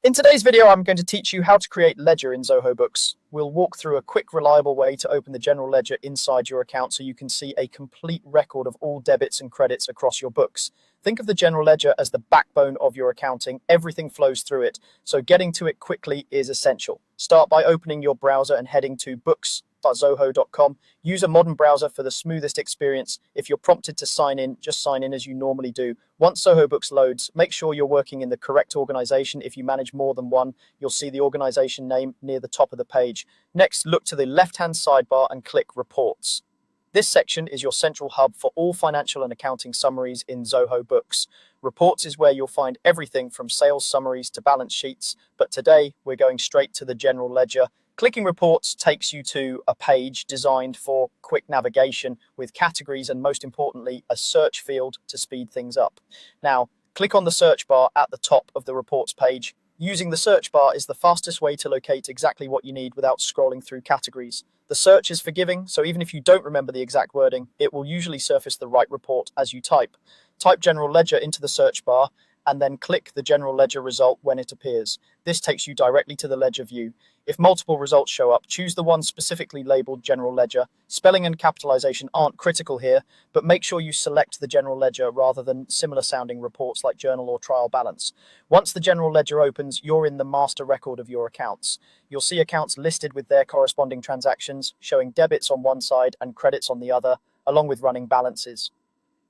In today's video, I'm going to teach you how to create ledger in Zoho Books. We'll walk through a quick, reliable way to open the general ledger inside your account so you can see a complete record of all debits and credits across your books. Think of the general ledger as the backbone of your accounting. Everything flows through it, so getting to it quickly is essential. Start by opening your browser and heading to books.zoho.com. Use a modern browser for the smoothest experience. If you're prompted to sign in, just sign in as you normally do. Once Zoho Books loads, make sure you're working in the correct organization. If you manage more than one, you'll see the organization name near the top of the page. Next, look to the left-hand sidebar and click Reports. This section is your central hub for all financial and accounting summaries in Zoho Books. Reports is where you'll find everything from sales summaries to balance sheets, but today we're going straight to the general ledger. Clicking Reports takes you to a page designed for quick navigation with categories and, most importantly, a search field to speed things up. Now, click on the search bar at the top of the Reports page. Using the search bar is the fastest way to locate exactly what you need without scrolling through categories. The search is forgiving, so even if you don't remember the exact wording, it will usually surface the right report as you type. Type General Ledger into the search bar and then click the General Ledger result when it appears. This takes you directly to the ledger view. If multiple results show up, choose the one specifically labeled General Ledger. Spelling and capitalization aren't critical here, but make sure you select the General Ledger rather than similar sounding reports like Journal or Trial Balance. Once the General Ledger opens, you're in the master record of your accounts. You'll see accounts listed with their corresponding transactions, showing debits on one side and credits on the other, along with running balances.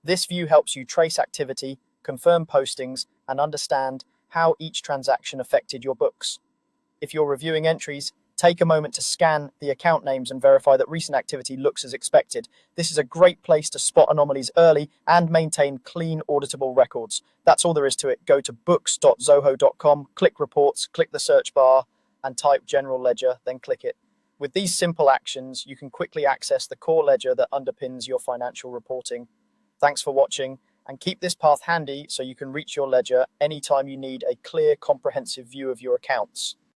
This view helps you trace activity, confirm postings, and understand how each transaction affected your books. If you're reviewing entries, take a moment to scan the account names and verify that recent activity looks as expected. This is a great place to spot anomalies early and maintain clean, auditable records. That's all there is to it. Go to books.zoho.com, click Reports, click the search bar, and type General Ledger, then click it. With these simple actions, you can quickly access the core ledger that underpins your financial reporting. Thanks for watching, and keep this path handy so you can reach your ledger anytime you need a clear, comprehensive view of your accounts.